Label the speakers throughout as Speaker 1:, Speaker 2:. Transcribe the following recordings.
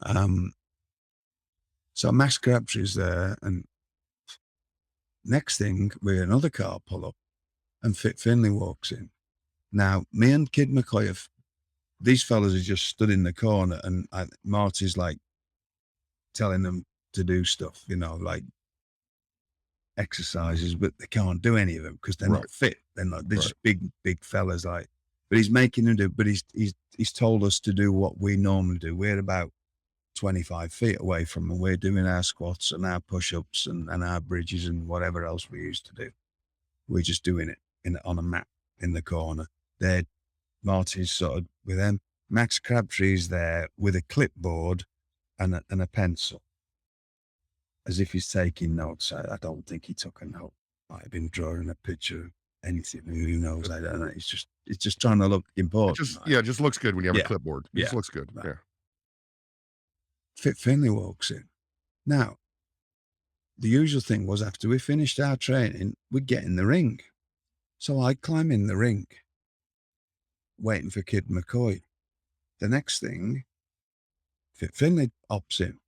Speaker 1: Um, so Max Crabtree's there, and next thing, we hear another car pull up, and Fit Finlay walks in. Now, me and Kid McCoy have, these fellas are just stood in the corner, and Marty's like telling them to do stuff, like exercises, but they can't do any of them because they're not fit. They're not. They're just big fellas, like. But he's making them do. But he's told us to do what we normally do. We're about 25 feet away from them. We're doing our squats and our push-ups and our bridges and whatever else we used to do. We're just doing it on a mat in the corner. Marty's sort of with them. Max Crabtree's there with a clipboard and a pencil, as if he's taking notes. I don't think he took a note. Might have been drawing a picture of anything. Who knows? I don't know. It's just trying to look important.
Speaker 2: It just looks good when you have a clipboard. It just looks good. Right. Yeah.
Speaker 1: Fit Finlay walks in. Now, the usual thing was after we finished our training, we'd get in the ring. So I'd climb in the ring, waiting for Kid McCoy. The next thing, Fit Finlay opts in.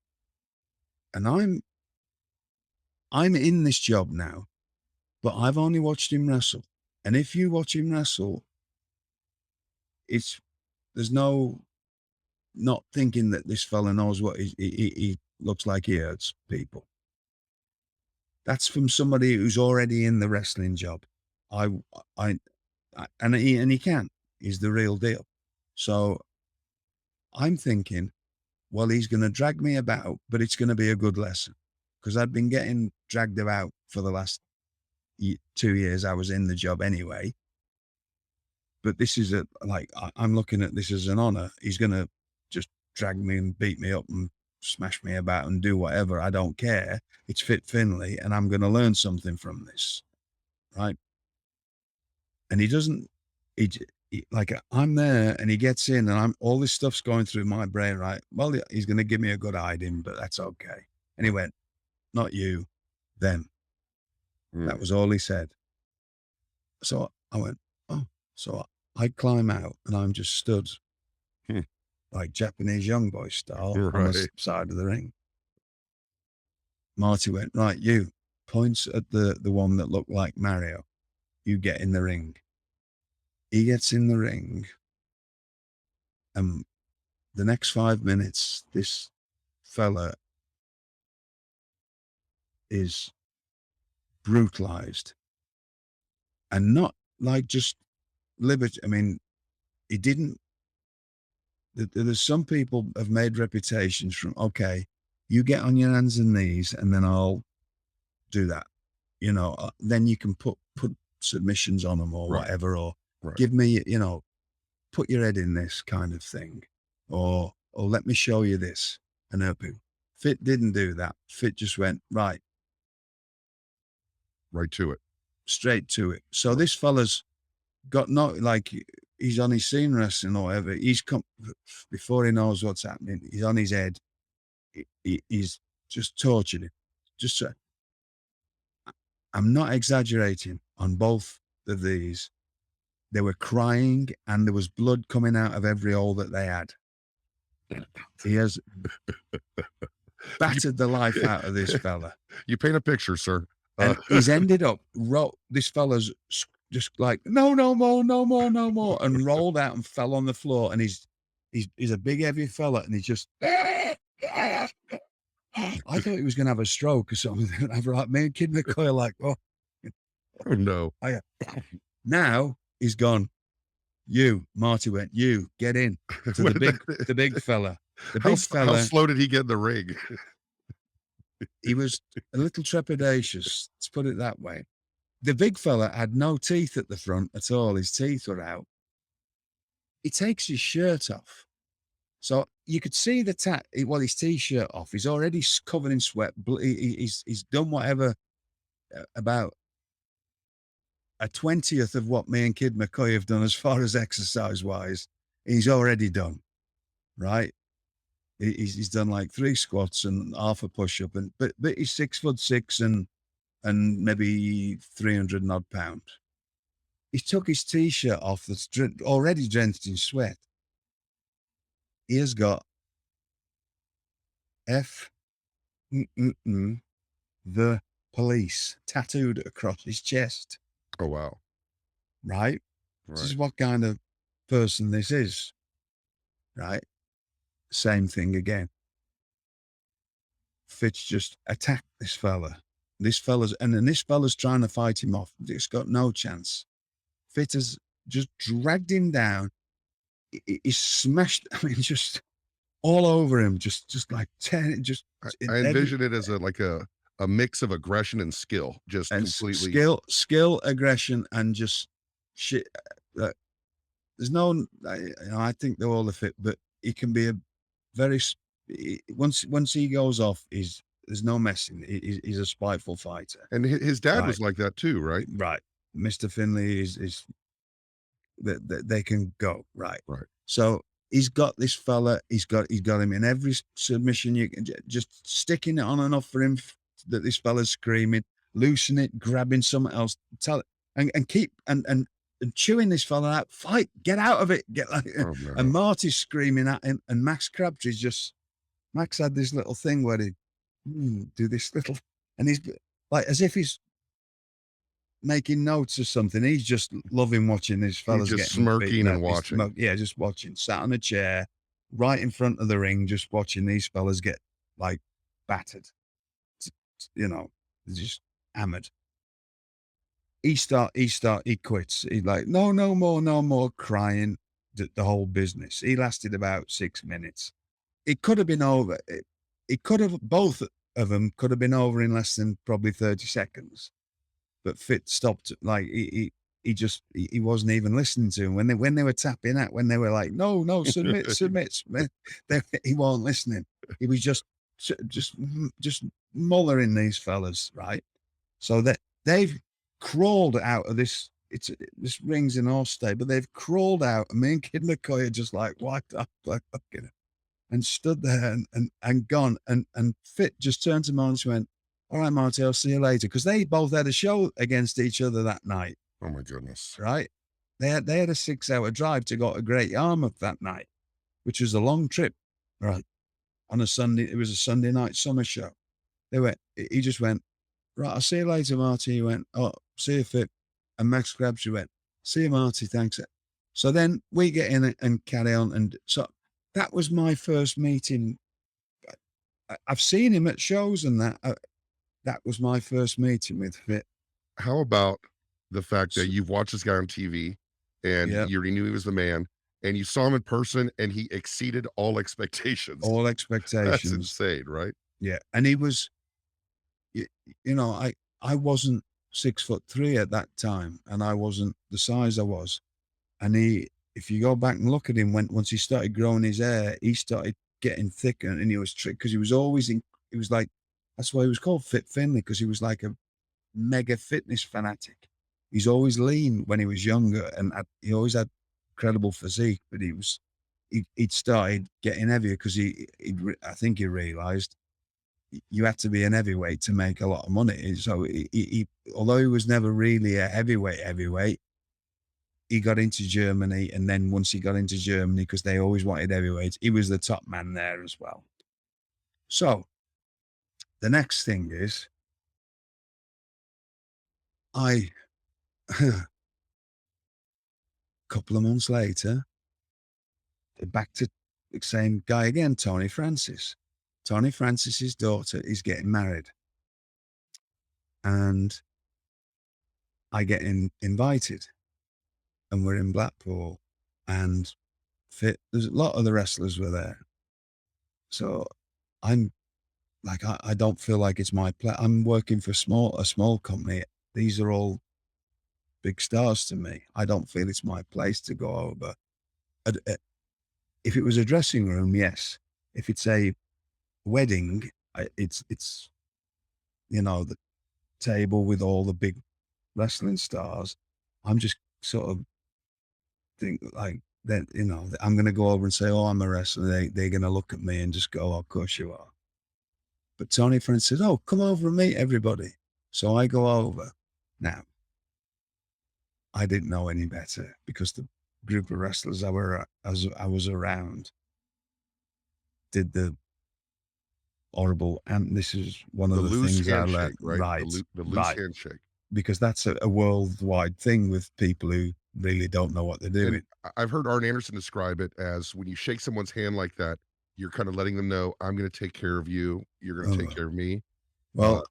Speaker 1: And I'm in this job now, but I've only watched him wrestle. And if you watch him wrestle, there's no not thinking that this fella knows what he looks like. He hurts people. That's from somebody who's already in the wrestling job. And he can. He's the real deal. So I'm thinking, well, he's going to drag me about, but it's going to be a good lesson, because I'd been getting dragged about for the last 2 years I was in the job anyway. But this is I'm looking at this as an honor. He's going to just drag me and beat me up and smash me about and do whatever. I don't care. It's Fit Finlay, and I'm going to learn something from this, right? And he doesn't, I'm there, and he gets in, and all this stuff's going through my brain, right? Well, he's going to give me a good hiding, but that's okay. And he went, not you, them. That was all he said. So I went, oh. So I climb out, and I'm just stood like Japanese young boy style on the side of the ring. Marty went, right, you, points at the one that looked like Mario. You get in the ring. He gets in the ring, and the next 5 minutes, this fella is brutalized, and not like just liberty. I mean, he didn't. There's some people have made reputations from, okay, you get on your hands and knees, and then I'll do that. Then you can put submissions on them or whatever, or give me, put your head in this kind of thing, or let me show you this. And help you. Fit didn't do that. Fit just went right
Speaker 2: to it,
Speaker 1: straight to it. So this fella's got he's on his scene wrestling or whatever. He's come before he knows what's happening. He's on his head. He's just tortured him. Just I'm not exaggerating on both of these. They were crying, and there was blood coming out of every hole that they had. He has battered the life out of this fella.
Speaker 2: You paint a picture, sir.
Speaker 1: And he's ended up, this fella's just like, no more, and rolled out and fell on the floor. And he's a big, heavy fella, and he's just, I thought he was going to have a stroke or something. Me and Kid McCoy are like, oh
Speaker 2: no.
Speaker 1: Now he's gone. Marty went, you get in to the big fella.
Speaker 2: How slow did he get in the ring?
Speaker 1: He was a little trepidatious, let's put it that way. The big fella had no teeth at the front at all. His teeth were out. He takes his shirt off. So you could see his t-shirt off. He's already covered in sweat. He's done whatever, about a 20th of what me and Kid McCoy have done as far as exercise-wise. He's already done, right? He's done like 3 squats and half a push-up, but he's 6'6" and maybe 300 and odd pounds. He took his t-shirt off that's already drenched in sweat. He has got F mm-mm-mm, the police tattooed across his chest,
Speaker 2: Oh, wow.
Speaker 1: right? This
Speaker 2: Right.
Speaker 1: is what kind of person this is, right? Same thing again. Fitz just attacked this fella. This fella's trying to fight him off. It's got no chance. Fitz has just dragged him down. He's smashed. I mean, just all over him, just like tearing, just in
Speaker 2: I
Speaker 1: every
Speaker 2: envision it as a mix of aggression and skill, just
Speaker 1: and
Speaker 2: completely.
Speaker 1: skill, aggression, and just shit. There's no, I think they're all a fit, but he can be a very once he goes off, there's no messing. He's a spiteful fighter,
Speaker 2: And his dad
Speaker 1: right?
Speaker 2: was like that too, right?
Speaker 1: Right. Mr. Finley is that they can go right.
Speaker 2: Right.
Speaker 1: So he's got this fella. He's got him in every submission. You can just sticking it on enough for him that this fella's screaming, loosen it, grabbing something else, tell it, and keep and chewing this fella out. Fight, get out of it, get like.
Speaker 2: Oh,
Speaker 1: And
Speaker 2: no.
Speaker 1: Marty's screaming at him, and Max had this little thing where he do this little, and he's like as if he's making notes or something. He's just loving watching these
Speaker 2: He's
Speaker 1: fellas
Speaker 2: just
Speaker 1: getting beaten
Speaker 2: smirking and
Speaker 1: up.
Speaker 2: watching.
Speaker 1: Yeah, just watching, sat on a chair right in front of the ring, just watching these fellas get like battered. You know, just hammered. He quits. He's like, no, no more, crying the whole business. He lasted about 6 minutes. It could have been over. It could have, both of them could have been over in less than probably 30 seconds. But Fit stopped, like he wasn't even listening to him when they were tapping out, when they were like, no, submit. He wasn't listening. He was just mullering these fellas, right? So that they've crawled out of this. This ring's in our state, but they've crawled out, and me and Kid McCoy are just like wiped up, like fucking, and stood there and gone. And Fit just turned to Marty and went, all right, Marty, I'll see you later. Because they both had a show against each other that night,
Speaker 2: Oh my goodness.
Speaker 1: right? They had a 6-hour drive to go to Great Yarmouth that night, which was a long trip, right? On a Sunday, it was a Sunday night summer show. He just went, right, I'll see you later, Marty. He went, oh, see you, Fit. And Max grabs you, went, see you, Marty, thanks. So then we get in and carry on. And so that was my first meeting. I've seen him at shows and that. That was my first meeting with Fit.
Speaker 2: How about the fact that you've watched this guy on TV and
Speaker 1: Yep.
Speaker 2: you already knew he was the man, and you saw him in person and he exceeded all expectations?
Speaker 1: All
Speaker 2: That's
Speaker 1: expectations.
Speaker 2: insane, right?
Speaker 1: Yeah. And he was, you know, I wasn't 6'3" at that time, and I wasn't the size I was. And if you go back and look at him, once he started growing his hair, he started getting thicker, and he was tricked because he was always he was like, that's why he was called Fit Finlay, because he was like a mega fitness fanatic. He's always lean when he was younger, and he always had incredible physique, but he'd started getting heavier because I think he realized you had to be an heavyweight to make a lot of money. So although he was never really a heavyweight, he got into Germany, and then once he got into Germany, because they always wanted heavyweights, he was the top man there as well. So the next thing is, a couple of months later, back to the same guy again, Tony Francis. Tony Francis's daughter is getting married, and I get invited, and we're in Blackpool, and there's a lot of the wrestlers were there. So I'm like, I don't feel like it's my place. I'm working for a small company. These are all big stars to me. I don't feel it's my place to go over. If it was a dressing room, yes. If it's a wedding, it's the table with all the big wrestling stars. I'm just sort of think like that. I'm going to go over and say, "Oh, I'm a wrestler." They're going to look at me and just go, "Oh, of course you are." But Tony Francis says, "Oh, come over and meet everybody." So I go over. Now, I didn't know any better, because the group of wrestlers I was around did the horrible. And this is one
Speaker 2: The
Speaker 1: of the
Speaker 2: loose
Speaker 1: things I learned.
Speaker 2: handshake, right?
Speaker 1: Right,
Speaker 2: The loose
Speaker 1: right.
Speaker 2: handshake.
Speaker 1: Because that's a worldwide thing with people who really don't know what they're
Speaker 2: And
Speaker 1: doing.
Speaker 2: I've heard Arn Anderson describe it as when you shake someone's hand like that, you're kinda letting them know, "I'm gonna take care of you, you're gonna take
Speaker 1: Oh,
Speaker 2: care of me." Uh,
Speaker 1: well,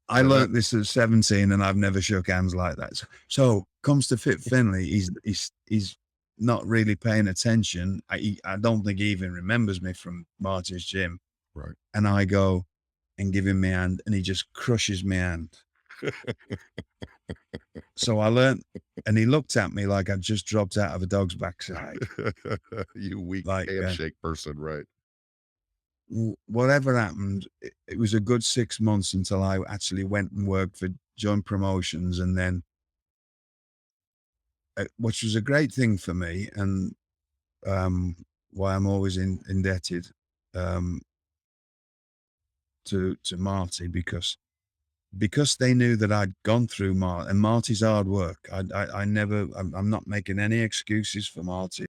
Speaker 1: I
Speaker 2: and that
Speaker 1: learnt this at 17 and I've never shook hands like that. So comes to Fit Finlay, he's not really paying attention. I don't think he even remembers me from Marty's gym.
Speaker 2: right.
Speaker 1: And I go and give him my hand and he just crushes my hand. So I learnt, and he looked at me like I'd just dropped out of a dog's backside.
Speaker 2: You weak
Speaker 1: Like,
Speaker 2: handshake person, right.
Speaker 1: whatever happened, it was a good 6 months until I actually went and worked for Joint Promotions, and then, which was a great thing for me, and um, why I'm always indebted um, to Marty, because they knew that I'd gone through Marty and Marty's hard work. I never, I'm not making any excuses for Marty.